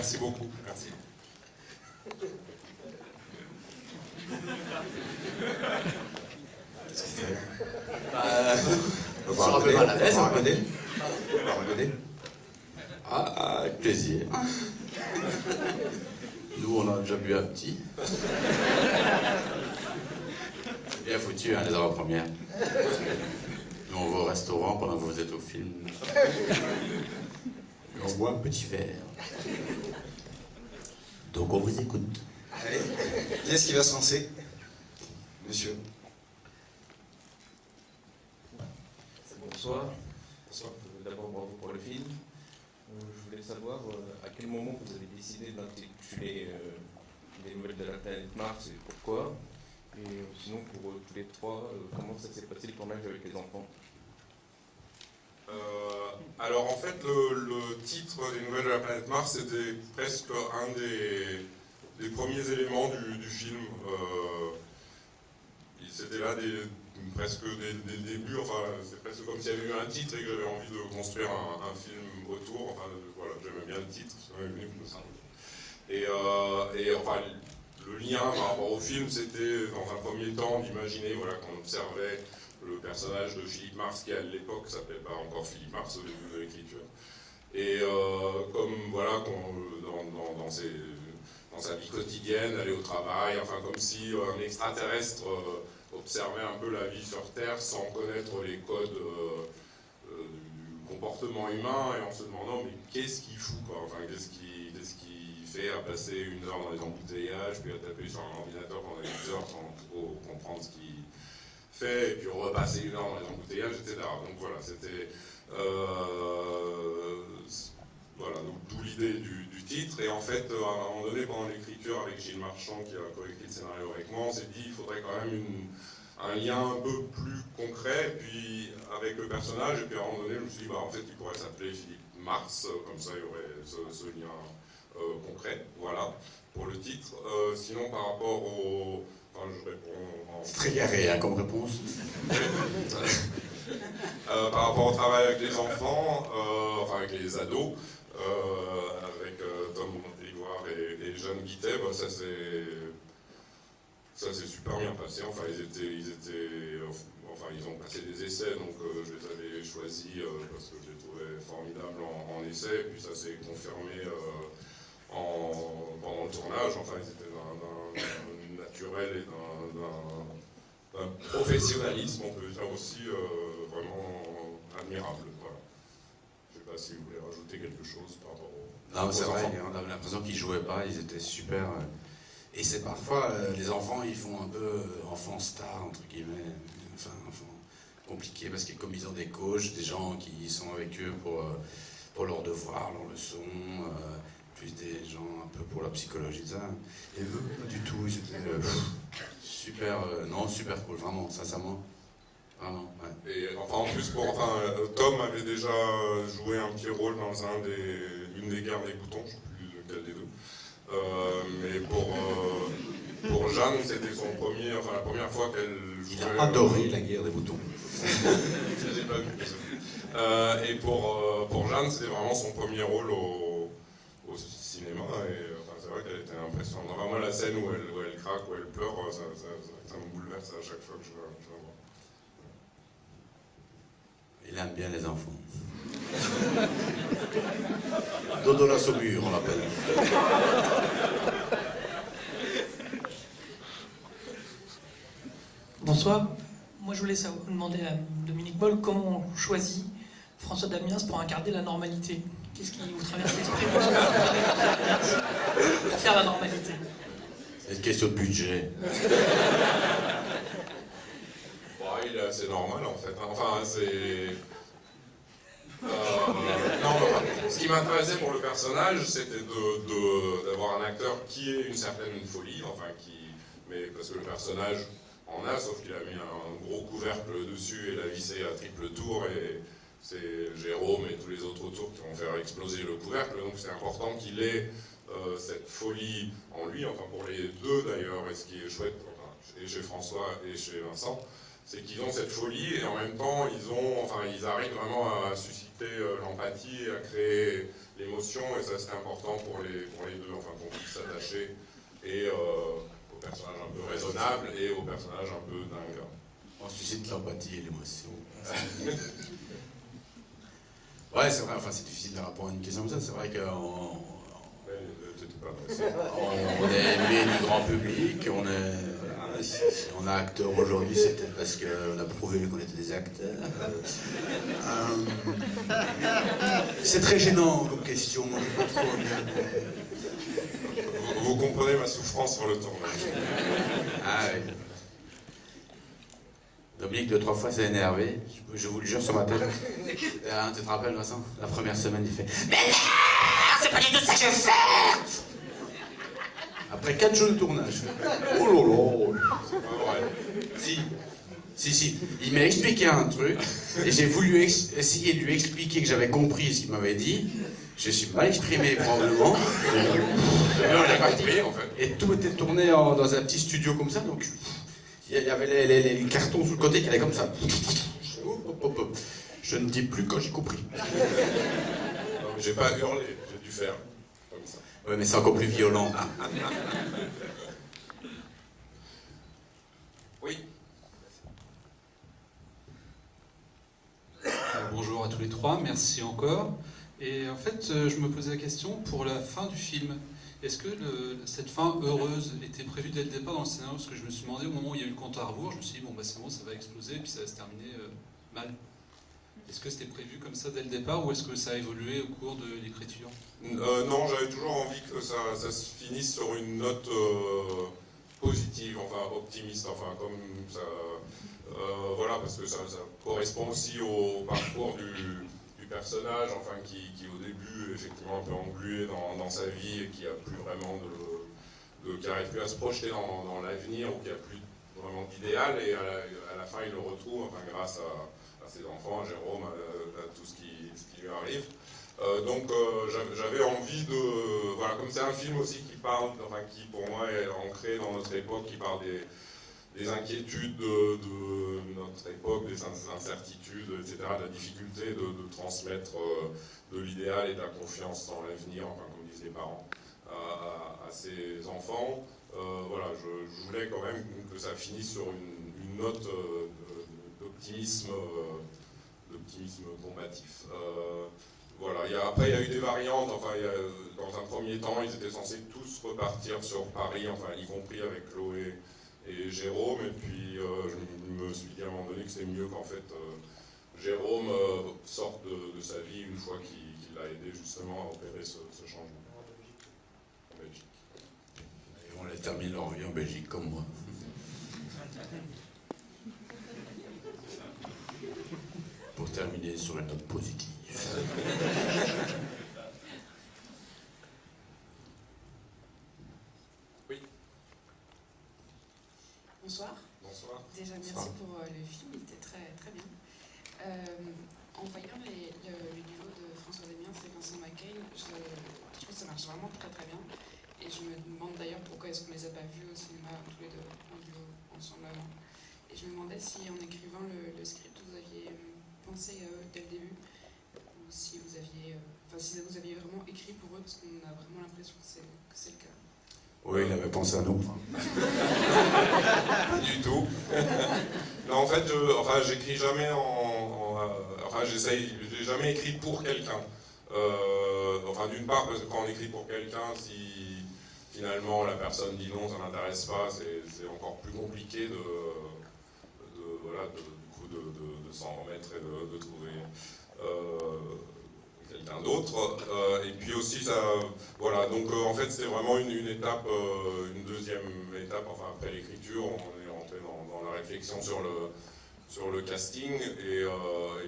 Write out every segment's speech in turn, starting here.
Merci beaucoup. Merci. Qu'est-ce qu'il fait? On sera un peu mal à l'aise. On va regarder. Ah, avec plaisir. Nous, on a déjà bu un petit. C'est bien foutu, hein, les avant-premières. Nous, on va au restaurant pendant que vous êtes au film. Et on boit un petit verre. Donc, on vous écoute. Allez, qui est-ce qui va se lancer? Monsieur. Bonsoir. Bonsoir. D'abord, bravo pour le film. Je voulais savoir à quel moment vous avez décidé d'intituler Les Nouvelles de la planète Mars et pourquoi. Et sinon, pour tous les trois, comment ça s'est passé le tournage avec les enfants? Alors en fait, le titre des Nouvelles de la planète Mars c'était presque un des premiers éléments du film. C'était là presque dès le début, enfin c'est presque comme s'il y avait eu un titre et que j'avais envie de construire un film autour. Enfin voilà, j'aimais bien le titre, ça m'est venu comme ça. Et enfin le lien par rapport au film, c'était dans un premier temps d'imaginer voilà, qu'on observait le personnage de Philippe Mars, qui à l'époque s'appelait pas encore Philippe Mars au début de l'écriture. Et comme voilà, dans sa vie quotidienne, aller au travail, enfin comme si un extraterrestre observait un peu la vie sur Terre sans connaître les codes du comportement humain et en se demandant mais qu'est-ce qu'il fout quoi, enfin qu'est-ce qu'il fait à passer une heure dans les embouteillages, puis à taper sur un ordinateur pendant 8 heures sans trop comprendre ce qu'il fait, et puis repasser une heure dans les embouteillages, etc. Donc voilà, c'était voilà, donc d'où l'idée du titre. Et en fait, à un moment donné, pendant l'écriture avec Gilles Marchand, qui a coécrit le scénario avec moi, on s'est dit qu'il faudrait quand même un lien un peu plus concret, puis avec le personnage. Et puis à un moment donné, je me suis dit, bah, en fait, il pourrait s'appeler Philippe Mars, comme ça, il y aurait ce lien concret. Voilà, pour le titre. Sinon, par rapport au... Enfin, je réponds C'est très carré hein, comme réponse. Par rapport au travail avec les enfants, enfin avec les ados, avec Tom Ivoire et Jeanne Guittet, bah, ça s'est super bien passé. Enfin, ils ont passé des essais, donc je les avais choisis parce que je les trouvais formidables en essai, et puis ça s'est confirmé pendant le tournage. Enfin, ils étaient d'un naturel et d'un professionnalisme, on peut dire aussi, vraiment admirable. Voilà. Je ne sais pas si vous voulez rajouter quelque chose par rapport aux... Non, c'est vrai, on avait l'impression qu'ils jouaient pas, ils étaient super. Et c'est parfois, les enfants, ils font un peu enfants stars, entre guillemets, enfin, enfants compliqués, parce que comme ils ont des coachs, des gens qui sont avec eux pour leurs devoirs, leurs leçons, plus des gens un peu pour la psychologie de ça. Et eux, pas du tout, ils étaient super, non, super cool, vraiment, sincèrement. Vraiment, ouais. Et enfin, en plus, Tom avait déjà joué un petit rôle dans l'une des guerres des boutons, je ne sais plus lequel des deux. Mais pour Jeanne, c'était son premier, enfin la première fois qu'elle jouait. J'ai adoré la guerre des boutons. Je ne les ai pas vus. Et pour Jeanne, c'était vraiment son premier rôle au cinéma. Et enfin, c'est vrai qu'elle était impressionnante. Enfin, moi, la scène où elle craque, où elle pleure, ça me bouleverse à chaque fois que je la vois. Il aime bien les enfants. Dodo la Saumure, on l'appelle. Bonsoir. Moi, je voulais vous demander à Dominique Moll comment on choisit François Damiens pour incarner la normalité. Qu'est-ce qui vous traverse l'esprit pour faire la normalité? C'est une question de budget. Il est assez normal en fait. Enfin, c'est. Non, ce qui m'intéressait pour le personnage, c'était d'avoir un acteur qui ait une certaine folie, enfin mais parce que le personnage en a, sauf qu'il a mis un gros couvercle dessus et l'a vissé à triple tour, et c'est Jérôme et tous les autres autour qui vont faire exploser le couvercle, donc c'est important qu'il ait cette folie en lui, enfin pour les deux d'ailleurs, et ce qui est chouette, et chez François et chez Vincent, c'est qu'ils ont cette folie et en même temps ils arrivent vraiment à susciter l'empathie, à créer l'émotion et ça c'est important pour les deux, enfin qu'on puisse s'attacher et au personnage un peu raisonnable et au personnage un peu dingue. On suscite l'empathie et l'émotion. Ouais, c'est vrai, enfin c'est difficile de répondre à une question comme ça, c'est vrai qu'on on est aimé du grand public, on est acteur aujourd'hui, c'était parce qu'on a prouvé qu'on était des acteurs. C'est très gênant comme question, moi je sais pas trop bien. Vous comprenez ma souffrance sur le tournage. Ah oui. Dominique, 2-3 fois, s'est énervé. Je vous le jure sur ma tête. Tu te rappelles, Vincent? La première semaine, il fait « Mais non, c'est pas du tout ça que je veux faire !» Après 4 jours de tournage. Oh lolo. C'est pas vrai. Si. Il m'a expliqué un truc, et j'ai voulu essayer de lui expliquer que j'avais compris ce qu'il m'avait dit. Je suis mal exprimé, probablement. On l'a pas compris, en fait. Et tout était tourné dans un petit studio comme ça, donc... Il y avait les cartons sous le côté qui allaient comme ça. Je ne dis plus quand j'ai compris. Non, mais j'ai pas hurlé, j'ai dû faire comme ça. Ouais, mais c'est encore plus violent. Oui. Bonjour à tous les trois, merci encore. Et en fait, je me posais la question pour la fin du film. Est-ce que cette fin heureuse était prévue dès le départ dans le scénario? Parce que je me suis demandé au moment où il y a eu le compte à rebours, je me suis dit, bon, bah c'est bon, ça va exploser, et puis ça va se terminer mal. Est-ce que c'était prévu comme ça dès le départ, ou est-ce que ça a évolué au cours de l'écriture? Non, j'avais toujours envie que ça se finisse sur une note positive, enfin optimiste, enfin comme ça. Voilà, parce que ça correspond aussi au parcours du personnage, enfin qui au début effectivement un peu englué dans sa vie et qui a plus vraiment qui n'arrive plus à se projeter dans l'avenir ou qui a plus vraiment d'idéal et à la fin il le retrouve, enfin grâce à ses enfants, à Jérôme, à tout ce qui lui arrive. Donc j'avais envie de, voilà, comme c'est un film aussi qui parle, enfin qui pour moi est ancré dans notre époque, qui parle des inquiétudes de notre époque, des incertitudes, etc., de la difficulté de transmettre de l'idéal et de la confiance dans l'avenir, enfin, comme disent les parents, à ses enfants. Voilà, je voulais quand même que ça finisse sur une note d'optimisme combatif. Voilà. Après, il y a eu des variantes. Enfin, dans un premier temps, ils étaient censés tous repartir sur Paris, enfin, y compris avec Chloé et Jérôme, et puis je me suis dit à un moment donné que c'était mieux qu'en fait Jérôme sorte de sa vie une fois qu'il l'a aidé justement à opérer ce changement en Belgique. Et on les termine leur vie en Belgique comme moi. Pour terminer sur une note positive. Bonsoir. Bonsoir. Déjà, merci pour le film, il était très, très bien. En voyant le niveau de François Damiens et Vincent McCain, je trouve que ça marche vraiment très, très bien. Et je me demande d'ailleurs pourquoi est-ce qu'on ne les a pas vus au cinéma tous les deux en duo ensemble avant. Et je me demandais si en écrivant le script, vous aviez pensé à eux dès le début, ou si vous aviez vraiment écrit pour eux, parce qu'on a vraiment l'impression que c'est le cas. Oui, il avait pensé à nous. Pas du tout. Non, en fait, j'écris jamais j'ai jamais écrit pour quelqu'un. Enfin, d'une part, parce que quand on écrit pour quelqu'un, si finalement la personne dit non, ça n'intéresse pas, c'est encore plus compliqué de s'en remettre et de trouver quelqu'un d'autre. Et puis aussi, ça, voilà, donc en fait, c'est vraiment une étape, une deuxième étape, enfin après l'écriture, on est rentré dans la réflexion sur le casting, et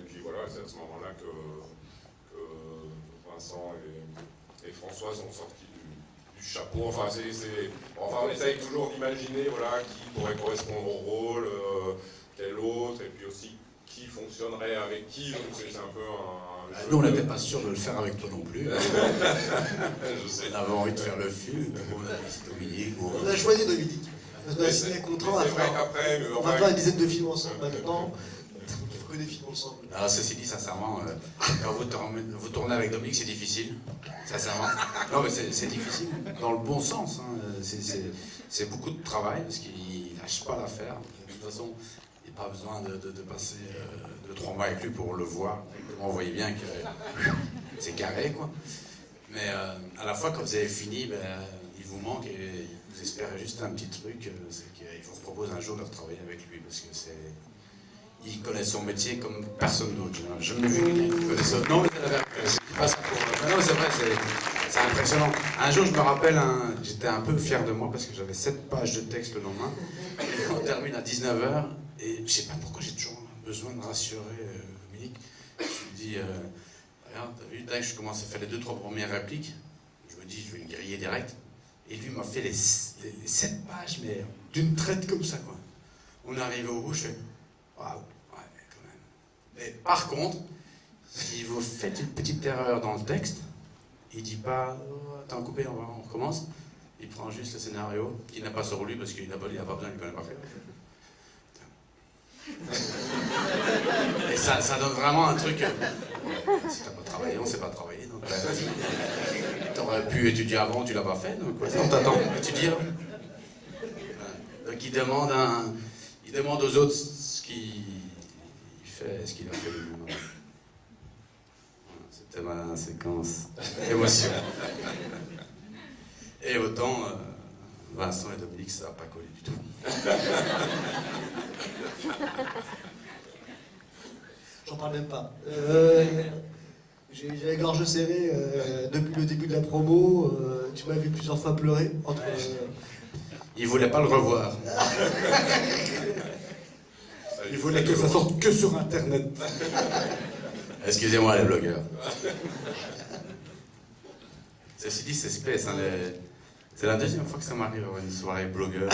puis voilà, c'est à ce moment-là que Vincent et François sont sortis du chapeau. Enfin, on essaye toujours d'imaginer, voilà, qui pourrait correspondre au rôle, quel autre, et puis aussi qui fonctionnerait avec qui, donc c'est un peu un jeu. Nous, on n'était pas sûr de le faire avec toi non plus. Je sais. On avait envie de faire le film, on a dit Dominique. On a choisi Dominique. On a signé un contrat, c'est vrai qu'après, on va faire une dizaine de films ensemble maintenant. Il faut que des films ensemble. Alors, ceci dit, sincèrement, quand vous tournez avec Dominique, c'est difficile. Sincèrement. Non, mais c'est difficile dans le bon sens. Hein. C'est beaucoup de travail parce qu'il lâche pas l'affaire. De toute façon, il n'y a pas besoin de passer 2-3 mois avec lui pour le voir. On voyait bien que c'est carré, quoi. Mais à la fois, quand vous avez fini, ben, il vous manque et vous espérez juste un petit truc. C'est qu'il vous propose un jour de retravailler avec lui parce que c'est. Il connaît son métier comme personne d'autre. Je l'ai vu quelqu'un qui connaît ça. Non, mais c'est la vérité. C'est pas ça pour... Non, c'est vrai, c'est impressionnant. Un jour, je me rappelle, j'étais un peu fier de moi parce que j'avais 7 pages de texte le lendemain. Et on termine à 19h et je sais pas pourquoi j'ai toujours besoin de rassurer Dominique. Je lui dis, regarde, t'as vu, tac, je commence à faire les 2-3 premières répliques. Je me dis, je vais le griller direct. Et lui m'a fait les 7 pages, mais d'une traite comme ça, quoi. On est arrivé au bout, je fais, waouh. Mais par contre, si vous faites une petite erreur dans le texte, il dit pas oh, attends, coupé, on recommence. Il prend juste le scénario, qu'il n'a pas sur lui parce qu'il n'a pas besoin, il ne connaît pas faire. Et ça donne vraiment un truc. Si t'as pas travaillé, on sait pas travailler. Donc, t'aurais pu étudier avant, tu l'as pas fait, donc on t'attend, étudier. Donc il demande aux autres ce qu'il fait, ce qu'il a fait lui-même. C'était ma séquence émotion. Et autant Vincent et Dominique, ça n'a pas collé du tout. J'en parle même pas. J'ai la gorge serrée depuis le début de la promo. Tu m'as vu plusieurs fois pleurer entre. Il voulait pas le revoir. Il voulait que ça sorte que sur Internet. Excusez-moi les blogueurs. Ceci dit, c'est space. Hein, c'est la deuxième fois que ça m'arrive à une soirée blogueur.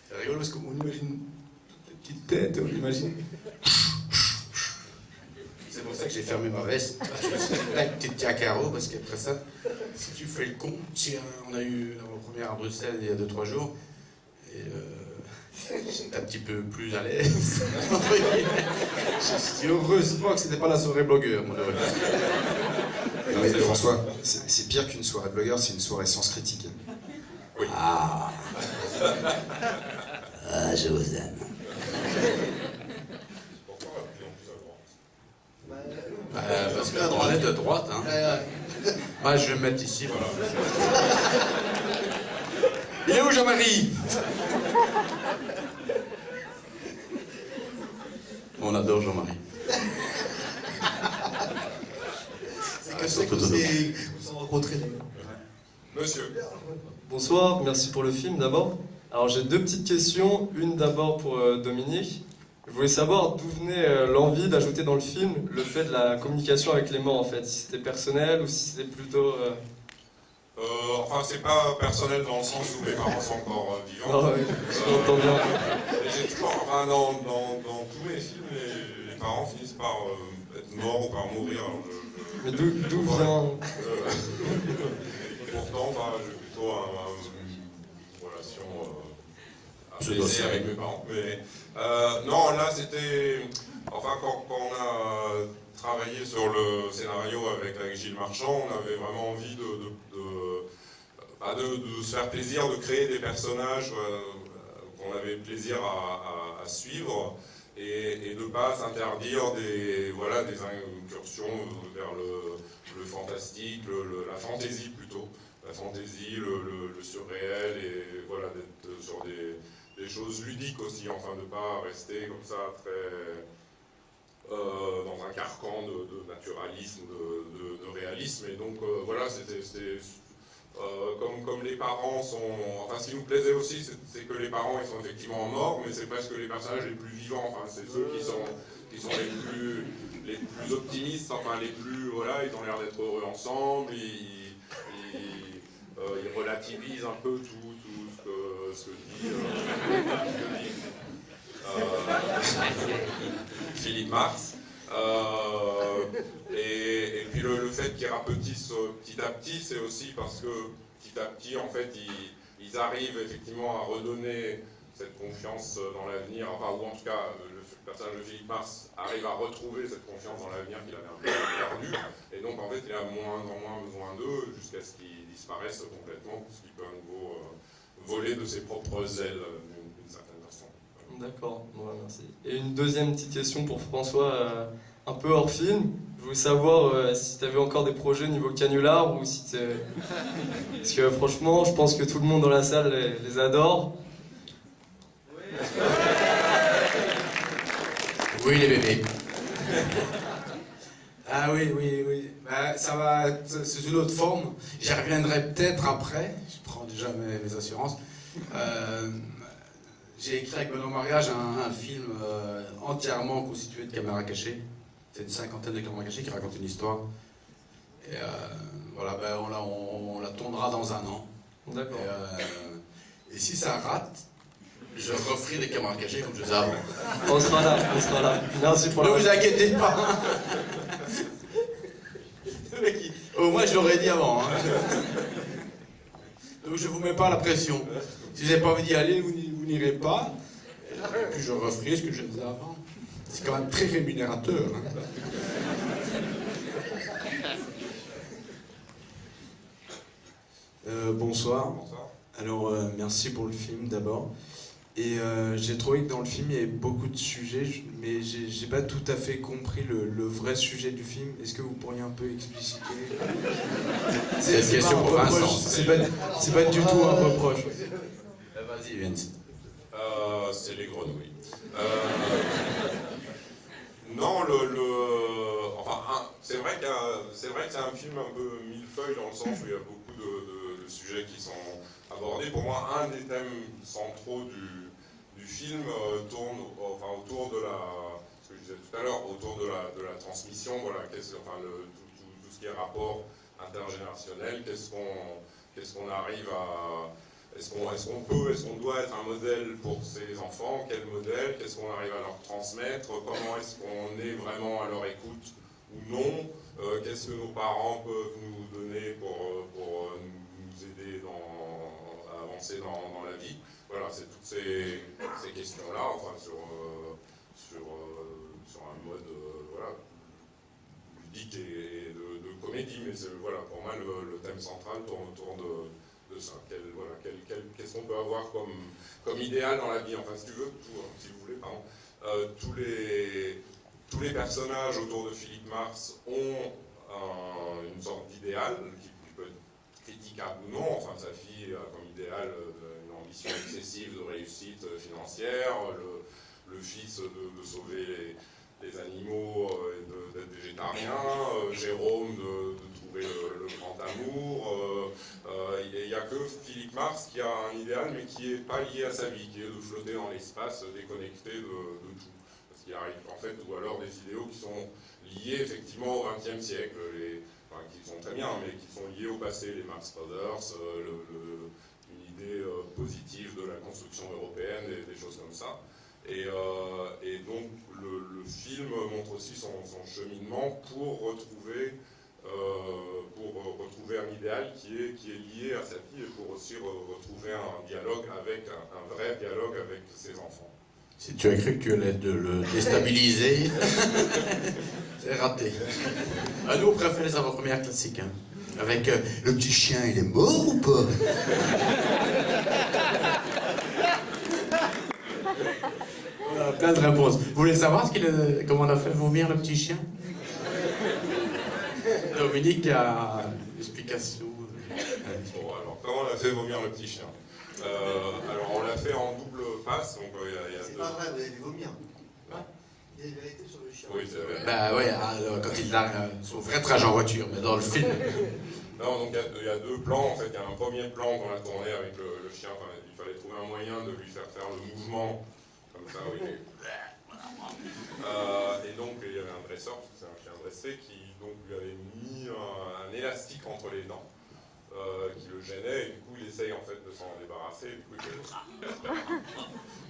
C'est rigolo parce qu'on imagine une petite tête, on imagine. C'est pour ça que j'ai fermé ma veste. Je me suis dit, une petite carreau parce qu'après ça, si tu fais le con, on a eu la première à Bruxelles il y a 2-3 jours. Et j'étais un petit peu plus à l'aise. Je me suis dit, heureusement que c'était pas la soirée blogueur. Moi, non mais François, c'est pire qu'une soirée blogueur, c'est une soirée sens critique. Oui. Ah, je vous aime. Parce qu'on est de droite, hein. Ah, je vais me mettre ici, voilà. Il est où Jean-Marie? On adore Jean-Marie. C'est que ça que vous vous rencontrés. Monsieur. Bonsoir, merci pour le film d'abord. Alors j'ai 2 petites questions. Une d'abord pour Dominique. Je voulais savoir d'où venait l'envie d'ajouter dans le film le fait de la communication avec les morts en fait. Si c'était personnel ou si c'était plutôt... Enfin, c'est pas personnel dans le sens où mes parents sont encore vivants. Ah oui, je l'entends bien. J'ai toujours, enfin, dans tous mes films, les parents finissent par être morts ou par mourir. Alors Mais d'où vient... Pourtant, enfin, j'ai plutôt une relation apaisée avec mes parents. Mais non, là, c'était... Enfin, quand on a travaillé sur le scénario avec Gilles Marchand, on avait vraiment envie de se faire plaisir, de créer des personnages qu'on avait plaisir à suivre et de ne pas s'interdire des incursions vers le fantastique, la fantaisie plutôt. La fantaisie, le surréel et voilà, d'être sur des choses ludiques aussi, enfin de ne pas rester comme ça très... dans un carcan de naturalisme, de réalisme. Et donc voilà, c'était comme les parents sont... Enfin, ce qui nous plaisait aussi, c'est que les parents, ils sont effectivement morts, mais c'est presque les personnages les plus vivants. Enfin, c'est ceux qui sont les plus optimistes, enfin les plus... Voilà, ils ont l'air d'être heureux ensemble, ils relativisent un peu tout ce que dit... Philippe Marx. Et puis le fait qu'ils rapetissent petit à petit, c'est aussi parce que petit à petit, en fait, ils arrivent effectivement à redonner cette confiance dans l'avenir, enfin, ou en tout cas, le personnage de Philippe Mars arrive à retrouver cette confiance dans l'avenir qu'il avait un peu perdu, et donc en fait, il a moins en moins besoin d'eux jusqu'à ce qu'ils disparaissent complètement, puisqu'il peut à nouveau voler de ses propres ailes d'une certaine façon. D'accord, ouais, merci. Et une deuxième petite question pour François, un peu hors film. Je voulais savoir si tu avais encore des projets niveau canular ou si t'es... Parce que franchement, je pense que tout le monde dans la salle les adore. Oui, les bébés. Ah oui, oui, oui. Bah, ça va, c'est une autre forme. J'y reviendrai peut-être après. Je prends déjà mes assurances. J'ai écrit avec Benoît Mariage un film entièrement constitué de caméras cachées. C'est une 50aine de caméras cachées qui raconte une histoire. Et voilà, ben, on la tournera dans 1 an. D'accord. Et si ça rate, je referai des caméras cachées comme je faisais avant. On sera là, on sera là. Merci pour Ne la... vous inquiétez pas. Au moins, je l'aurais dit avant. Hein. Donc, je vous mets pas la pression. Si vous n'avez pas envie d'y aller, vous n'irez pas. Et puis, je referai ce que je faisais avant. C'est quand même très rémunérateur. Hein. Bonsoir. Alors, merci pour le film d'abord. Et j'ai trouvé que dans le film, il y avait beaucoup de sujets, mais j'ai pas tout à fait compris le vrai sujet du film. Est-ce que vous pourriez un peu expliciter? C'est une question pour Vincent. C'est pas du tout un reproche. Vas-y, Vince. C'est les grenouilles. Enfin, c'est vrai que c'est un film un peu millefeuille dans le sens où il y a beaucoup de sujets qui sont abordés. Pour moi, un des thèmes centraux du film tourne autour de ce que je disais tout à l'heure, autour de la transmission, voilà, tout ce qui est rapport intergénérationnel, qu'est-ce qu'on arrive à... Est-ce qu'on doit être un modèle pour ses enfants? Quel modèle? Qu'est-ce qu'on arrive à leur transmettre? Comment est-ce qu'on est vraiment à leur écoute ou non? Qu'est-ce que nos parents peuvent nous donner pour nous aider à avancer dans la vie? Voilà, c'est toutes ces questions-là, enfin, sur un mode voilà, ludique et de comédie, mais voilà, pour moi, le thème central tourne autour de ça. Qu'est-ce qu'on peut avoir comme idéal dans la vie? Enfin, si tu veux, si vous voulez, pardon. Tous les personnages autour de Philippe Mars ont une sorte d'idéal qui peut être critiquable ou non. Enfin, sa fille a comme idéal une ambition excessive de réussite financière, le fils de sauver les animaux et d'être végétarien, Jérôme de trouver le grand amour. Il n'y a que Philippe Mars qui a un idéal, mais qui n'est pas lié à sa vie, qui est de flotter dans l'espace, déconnecté de tout. Parce qu'il arrive, en fait, ou alors des idéaux qui sont liés effectivement au XXe siècle, qui sont très bien, mais qui sont liés au passé, les Marx Brothers, une idée positive de la construction européenne, et des choses comme ça. Et donc le film montre aussi son cheminement pour retrouver un idéal qui est lié à sa vie et pour aussi retrouver un dialogue un vrai dialogue avec ses enfants. Si tu as cru que tu allais le déstabiliser, c'est raté. Nous, on préfère les avant-premières classiques. Hein. Avec le petit chien, il est mort ou pas? Plein de réponses. Vous voulez savoir comment on a fait vomir le petit chien? Dominique a une explication. Bon, alors, comment on a fait vomir le petit chien? Alors, on l'a fait en double passe. Donc, c'est pas vrai, vous allez vomir. Il y a des vérités sur le chien. Oui, c'est vrai. Bah ouais, quand il a son vrai trajet en voiture, mais dans le film. Non, donc il y a 2 plans. En fait, il y a un premier plan qu'on a tourné avec le chien. Enfin, il fallait trouver un moyen de lui faire le mouvement. Comme ça, oui. Et donc, il y avait un dresseur, parce que c'est un chien dressé, qui donc, lui avait mis un élastique entre les dents, qui le gênait, et du coup, il essaye en fait de s'en débarrasser, et du coup, il fait...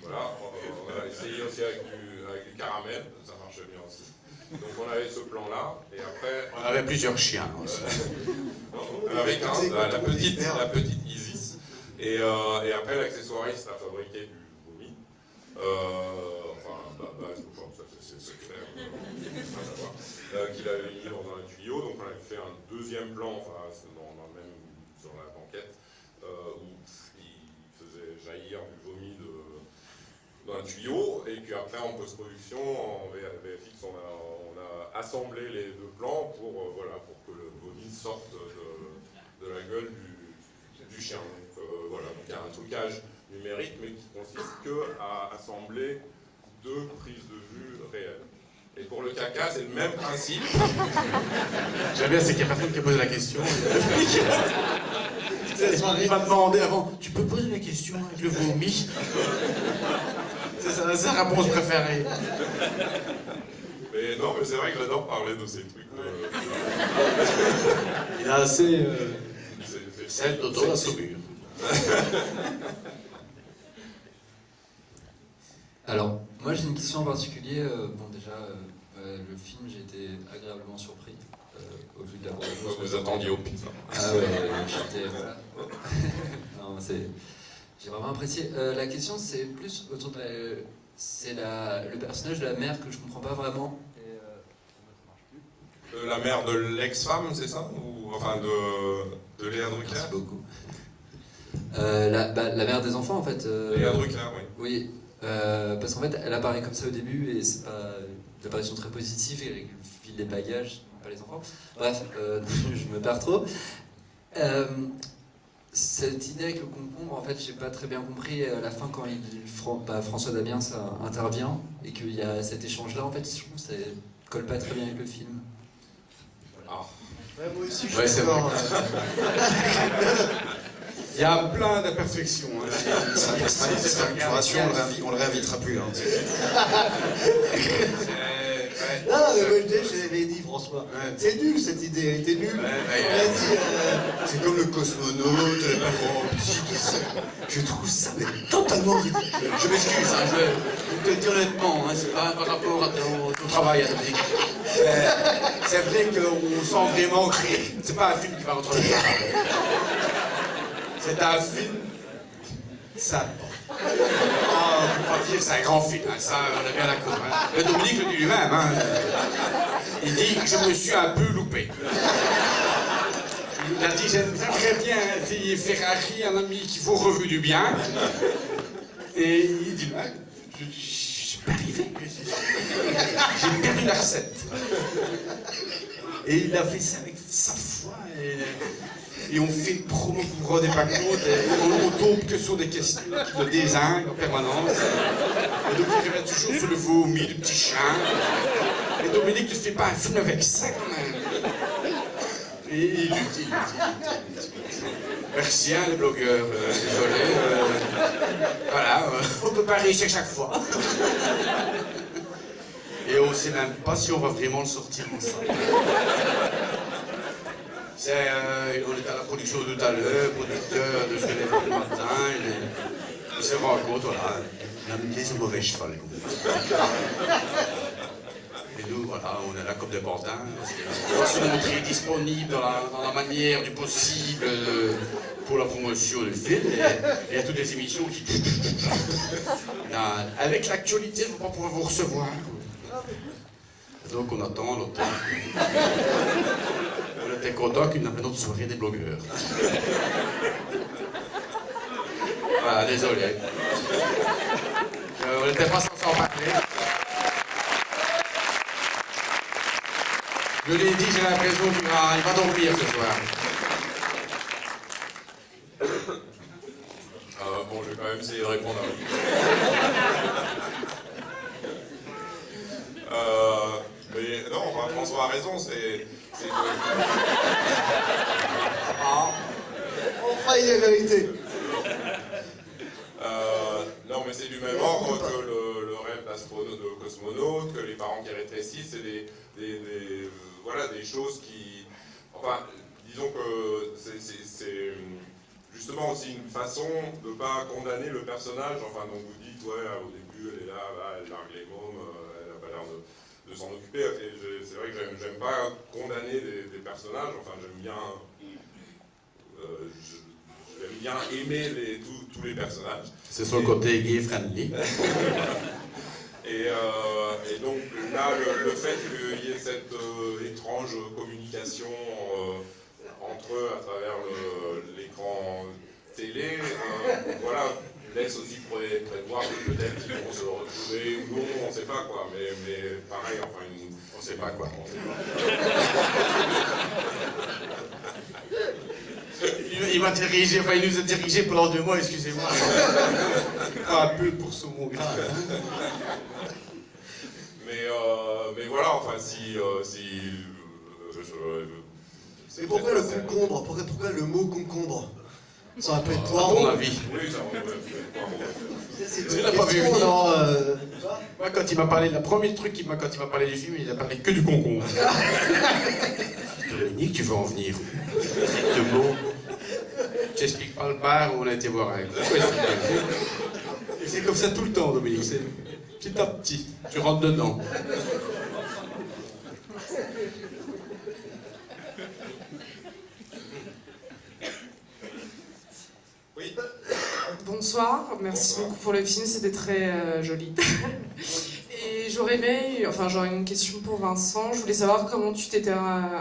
Voilà, on a essayé aussi avec du caramel, ça marchait bien aussi. Donc, on avait ce plan-là, et après... On avait plusieurs chiens aussi. Avec la petite Isis. Et après, l'accessoiriste a fabriqué du vomi. Ça c'est secret, qu'il avait mis dans un tuyau. Donc on a fait un deuxième plan, même sur la banquette, où il faisait jaillir du vomi d'un tuyau. Et puis après, en post-production, en VFX, on a assemblé les deux plans pour que le vomi sorte de la gueule du chien. Donc il y a un trucage numérique, mais qui consiste qu'à assembler deux prises de vue réelles. Et pour le caca, c'est le même principe. J'aime bien, c'est qu'il n'y a personne qui a posé la question. Il m'a demandé avant, tu peux poser la question avec le vomi? C'est sa réponse préférée. Mais non, mais c'est vrai que j'adore parler de ces trucs. Il a assez... celle d'auto la saumure. Alors, moi j'ai une question en particulier. Le film, j'ai été agréablement surpris au vu de la bande-annonce. Vous attendiez au pizza. Ah ouais, j'étais... Voilà. Non, j'ai vraiment apprécié. La question, c'est plus autour de le personnage de la mère que je comprends pas vraiment. La mère de l'ex-femme, c'est ça? Ou enfin de Léa Drucker? Merci beaucoup. La mère des enfants, en fait. Léa Drucker, oui. Oui, parce qu'en fait, elle apparaît comme ça au début et c'est pas une apparition très positive et elle file les bagages, pas les enfants. Bref, je me perds trop. Cette idée avec le concombre, en fait, j'ai pas très bien compris à la fin quand François Damiens intervient et qu'il y a cet échange-là. En fait, je trouve que ça colle pas très bien avec le film. Ah. Ouais, moi aussi, je Ouais, suis c'est vrai. d'accord. Il y a plein d'imperfections. Je vous rassure, on le réinvitera plus. Hein. Non, mais moi je l'avais dit, François. C'est nul cette idée, elle était nulle. C'est comme le cosmonaute, le parodie, tout ça. Je trouve ça totalement ridicule. Je m'excuse, je vais te le dire honnêtement, c'est pas par rapport à ton travail, Dominique. C'est vrai qu'on sent vraiment que c'est pas un film qui va rentrer dans le travail. C'est un film. Ça. On peut pas dire c'est un grand film, hein, ça on est bien d'accord. Hein. Mais Dominique le dit lui-même. Hein. Il dit que je me suis un peu loupé. Il a dit j'aimerais bien essayer Ferrari, un ami qui vaut revue du bien. Et il dit je suis pas arrivé. J'ai perdu la recette. Et il a fait ça avec toute sa foi. Et on fait une promo pour des paquebots, on tombe que sur des questions de désingue en permanence. Et donc il revient toujours sur le vomi du petit chien. Et Dominique, tu fais pas un film avec ça quand même. Et il dit, merci hein, les blogueurs, désolé. Voilà, on peut pas réussir chaque fois. Et on sait même pas si on va vraiment le sortir ensemble. On est à la production tout à l'heure, producteur de ce que le matin, il se rend compte, voilà, il a mis les mauvais cheval. Et nous, voilà, on est là comme des pantins. On va se montrer disponible dans la manière du possible pour la promotion du film. Et il y a toutes les émissions qui... Avec l'actualité, on ne va pas pouvoir vous recevoir. Donc on attend l'automne. On était content qu'il n'avait notre soirée des blogueurs. Voilà, désolé. On n'était pas censé en parler. Je l'ai dit, j'ai l'impression qu'il va dormir ce soir. Bon, je vais quand même essayer de répondre à vous. Mais non, enfin, François a raison, c'est Enfin, il y a la vérité. Non, mais c'est du même ordre que le rêve d'astronaute, de cosmonaute, que les parents qui rétrécissent, c'est des choses qui... Enfin, disons que c'est justement aussi une façon de ne pas condamner le personnage. Enfin, donc vous dites, ouais, au début, elle est là, elle largue les mômes, elle n'a pas l'air de s'en occuper. Et c'est vrai que j'aime pas condamner des personnages. Enfin, j'aime bien bien aimer tous les personnages. C'est son côté gay-friendly. Et donc là, le fait qu'il y ait cette étrange communication entre eux à travers l'écran télé, voilà, laisse aussi prévoir que peut-être qu'ils vont se retrouver ou non, on ne sait pas quoi, mais pareil, enfin, on ne sait pas quoi. Il m'a dirigé, enfin il nous a dirigé pendant 2 mois, excusez-moi. Un peu pour ce mot grave. Mais voilà, enfin Mais pourquoi le concombre? Pourquoi le mot concombre? Ça aurait pu être À poireau. ton avis. Oui, ça aurait pu être poireau. Tu l'as pas vu venir. Non, Moi, quand il m'a parlé, le premier truc quand il m'a parlé du film, il a parlé que du concombre. Dominique, tu veux en venir? De mots. J'explique pas le bar où on a été voir avec. Et c'est comme ça tout le temps, Dominique. C'est petit à petit. Tu rentres dedans. Oui. Bonsoir, merci beaucoup pour le film, c'était très joli. Et j'aurais une question pour Vincent. Je voulais savoir comment tu t'étais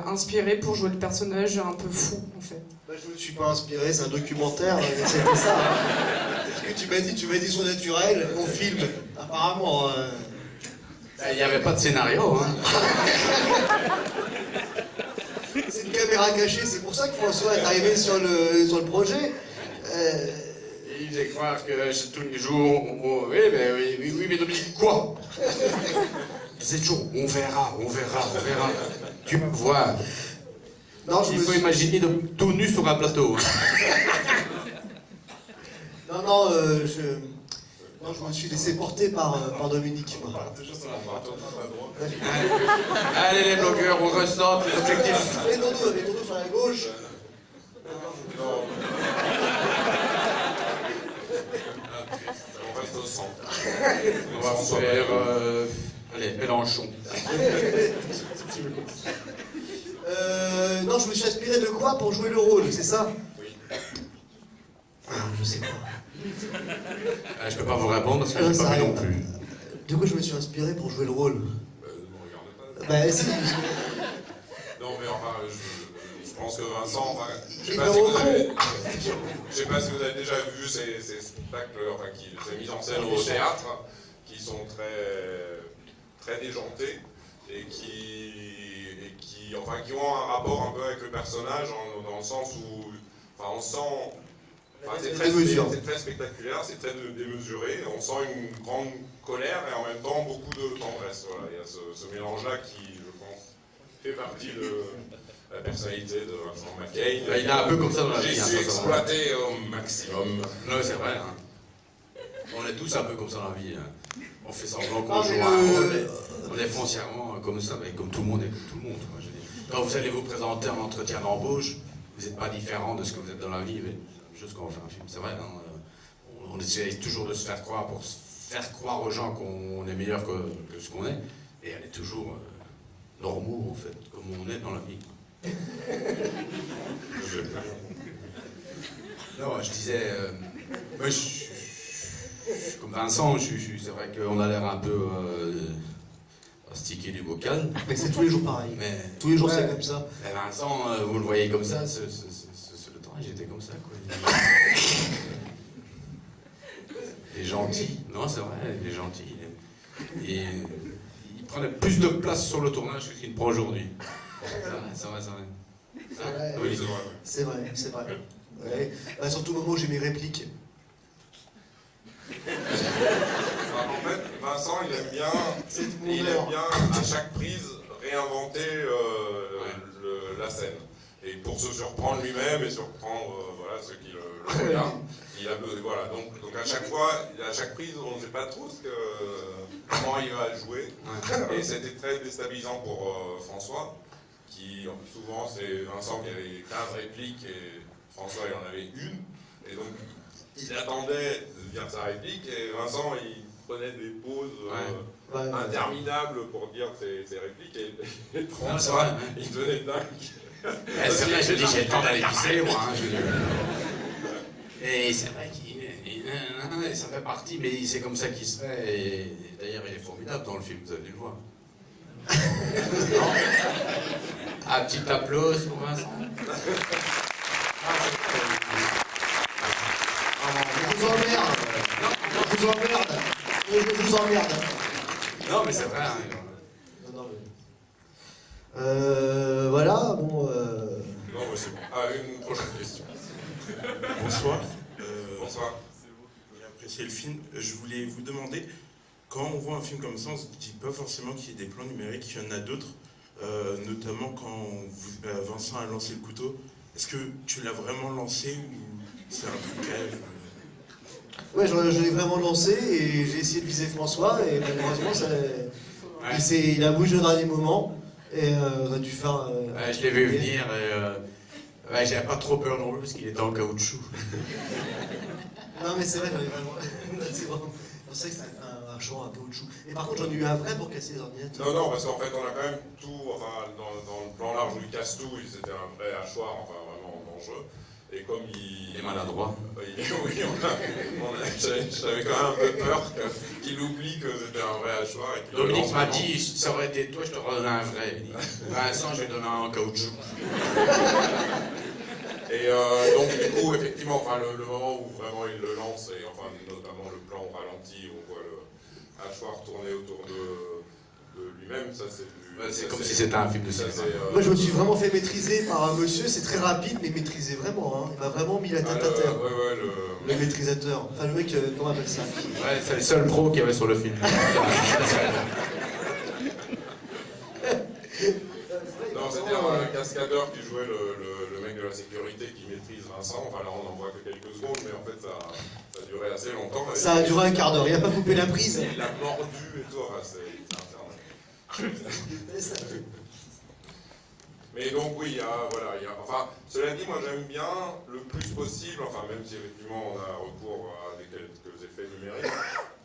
inspiré pour jouer le personnage un peu fou, en fait. Bah, je me suis pas inspiré, c'est un documentaire, c'était ça. Hein. Ce que tu m'as dit surnaturel, on filme. Apparemment. Il n'y avait pas de scénario, hein. C'est une caméra cachée, c'est pour ça que François est arrivé sur le projet. Il faisait croire que tous les jours, oui, mais Dominique, quoi? Il disait toujours, on verra. Tu vas voir. Non, Il faut imaginer tout nu sur un plateau. Non, je me suis laissé porter par Dominique. Allez les blogueurs, on ressent les objectifs. Mettons-nous sur la gauche. On va faire... allez, Mélenchon. Non, je me suis inspiré de quoi pour jouer le rôle, c'est ça? Oui. Je sais pas. Je peux pas vous répondre parce que je n'ai pas vu non plus. De quoi je me suis inspiré pour jouer le rôle? Ne regarde pas. Bah si. Non, mais enfin, je pense que Vincent, enfin, je sais pas si vous avez déjà vu ces spectacles, enfin, ces mises en scène au théâtre, qui sont très déjantés et qui ont un rapport un peu avec le personnage dans le sens où, enfin, on sent. Enfin, c'est très spectaculaire, c'est très démesuré, on sent une grande colère et en même temps beaucoup de tendresse. Voilà. Il y a ce mélange-là qui, je pense, fait partie de la personnalité de Vincent McCain. Il est un peu comme ça dans la vie. J'ai su exploiter au maximum. Non, c'est vrai. Hein. On est tous un peu comme ça dans la vie. Hein. On fait semblant qu'on joue un rôle, mais on est foncièrement comme ça, mais comme tout le monde est comme tout le monde. Moi, je veux dire. Quand vous allez vous présenter en entretien d'embauche, vous n'êtes pas différent de ce que vous êtes dans la vie. Mais juste quand on fait un film, c'est vrai, hein, on essaie toujours de se faire croire pour faire croire aux gens qu'on est meilleur que ce qu'on est, et on est toujours normaux en fait, comme on est dans la vie. Non, je disais, moi, comme Vincent, c'est vrai qu'on a l'air un peu stické du bocal. Mais c'est tous les jours pareil. Mais, tous les jours c'est comme ça. Mais Vincent, vous le voyez comme ça, le temps j'étais comme ça quoi. Il est gentil, non c'est vrai, il est gentil. Et il prenait plus de place sur le tournage que ce qu'il prend aujourd'hui. C'est vrai. Oui, c'est vrai. Ouais. Bah, surtout au moment où j'ai mes répliques. En fait, Vincent, il aime bien à chaque prise réinventer la scène. Et pour se surprendre lui-même et surprendre ceux qui le regardent, voilà. Donc à chaque fois, à chaque prise, on ne sait pas trop comment il va jouer. Et c'était très déstabilisant pour François, qui souvent c'est Vincent qui avait 15 répliques et François il en avait une. Et donc il attendait de dire sa réplique et Vincent il prenait des pauses interminables pour dire ses répliques et François il devenait dingue. C'est vrai, je dis j'ai le temps d'aller pisser moi. Et c'est vrai qu'il ça fait partie, mais c'est comme ça qu'il se fait. Et d'ailleurs, il est formidable dans le film, vous avez dû le voir. Non? Un petit applause pour Vincent. Je vous emmerde. Je vous emmerde. Je vous emmerde. Non, mais c'est vrai. Hein. Voilà, bon. Non, mais c'est bon. Ah, une prochaine question. Bonsoir. Bonsoir. J'ai apprécié le film. Je voulais vous demander, quand on voit un film comme ça, on ne se dit pas forcément qu'il y ait des plans numériques, il y en a d'autres, notamment quand Vincent a lancé le couteau. Est-ce que tu l'as vraiment lancé ou c'est un trucage? Ouais, je l'ai vraiment lancé et j'ai essayé de viser François et malheureusement, il a bougé au dernier moment et on a dû faire. Je l'ai vu venir et j'avais pas trop peur non plus parce qu'il était en caoutchouc. Non, mais c'est vrai, j'en ai vraiment. C'est vraiment. Je pensais que c'était un champ à caoutchouc. Et par contre, j'en ai eu un vrai pour casser les ordinateurs. Non, parce qu'en fait, on a quand même tout, enfin, dans le plan large où il casse tout, c'était un vrai hachoir, enfin, vraiment dangereux. Et comme il est maladroit. Oui, j'avais quand même un peu peur qu'il oublie que c'était un vrai hachoir. Dominique m'a dit, ça aurait été toi, je te redonnais un vrai. Vincent, je lui donne un en caoutchouc. Et donc du coup, effectivement, enfin, le moment où vraiment il le lance, et enfin notamment le plan au ralenti, où on voit le hachoir tourner autour de lui-même, ça c'est du... C'est comme si c'était un film de cinéma. Moi je me suis vraiment fait maîtriser par un monsieur, c'est très rapide, mais maîtrisé vraiment, hein. Il m'a vraiment mis la tête à terre. Le maîtrisateur, enfin le mec, comment on appelle ça? Ouais, c'est le seul pro qu'il y avait sur le film. Non, c'était un cascadeur qui jouait le mec de la sécurité qui maîtrise Vincent. Enfin là on n'en voit que quelques secondes, mais en fait ça a duré assez longtemps. Ça a duré un quart d'heure, il n'a pas coupé la prise. Il a mordu et tout, enfin, c'est infernal. Mais donc oui, enfin, cela dit, moi j'aime bien le plus possible, enfin même si effectivement on a recours à quelques effets numériques,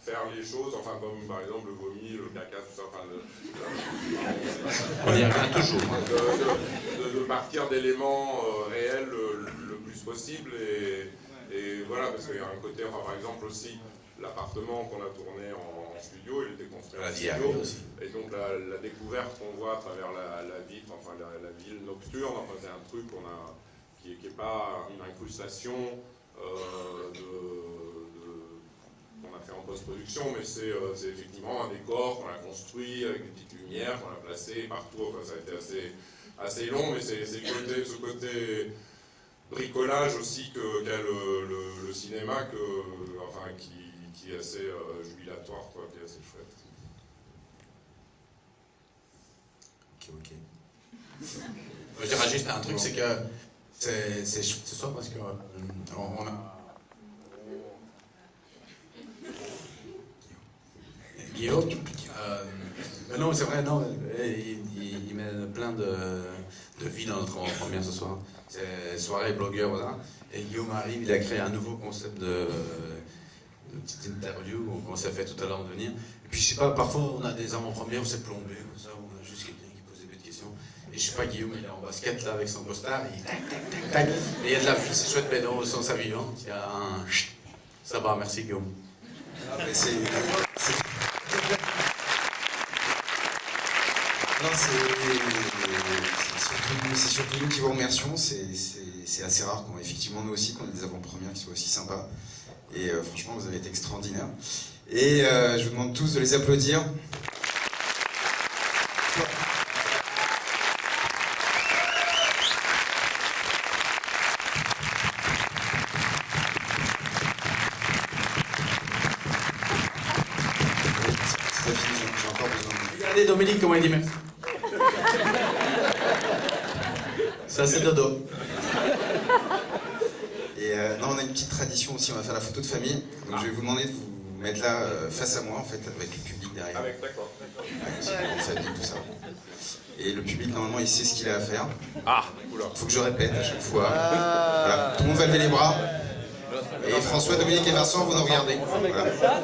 faire les choses, enfin comme par exemple le vomi, le caca, tout ça, enfin on y revient toujours. De partir d'éléments réels le plus possible et voilà, parce qu'il y a un côté, enfin par exemple aussi, l'appartement qu'on a tourné en studio, il était construit en studio, et donc la découverte qu'on voit à travers la vitre, enfin la ville nocturne, enfin c'est un truc qui n'est pas une incrustation qu'on a fait en post-production, mais c'est effectivement un décor qu'on a construit avec des petites lumières qu'on a placées partout, enfin ça a été assez long, mais c'est ce côté bricolage aussi qu'a le cinéma, qui est assez jubilatoire, quoi, qui est assez chouette. Ok. Je dirais juste un truc, c'est que c'est ce soir parce que on a... Guillaume, non, c'est vrai, non, il met plein de vie dans notre première ce soir. C'est soirée blogueur, voilà. Et Guillaume arrive, il a créé un nouveau concept de petite interview qu'on s'est fait tout à l'heure de venir. Et puis je sais pas, parfois on a des avant-premières où c'est plombé, comme ça, on a juste quelqu'un qui pose des petites questions. Et je sais pas, Guillaume, il est en basket là avec son costard, il tac, tac, tac, tac. Et il y a de la vie, c'est chouette, mais dans le sens vivant, il y a un chut. Ça va, merci Guillaume. Après, c'est surtout nous qui vous remercions. C'est assez rare qu'on effectivement nous aussi qu'on ait des avant-premières qui soient aussi sympas. Et franchement, vous avez été extraordinaires. Et je vous demande tous de les applaudir. J'ai encore besoin de... Regardez Dominique comment il dit merci. Ça c'est dodo. Et non, on a une petite tradition aussi, on va faire la photo de famille. Donc je vais vous demander de vous mettre là face à moi en fait, avec le public derrière. D'accord. Avec famille, tout ça. Et le public normalement il sait ce qu'il a à faire. Oula. Faut que je répète à chaque fois. Voilà. Tout le monde va lever les bras. Et François, Dominique et Vincent, vous nous regardez. Voilà.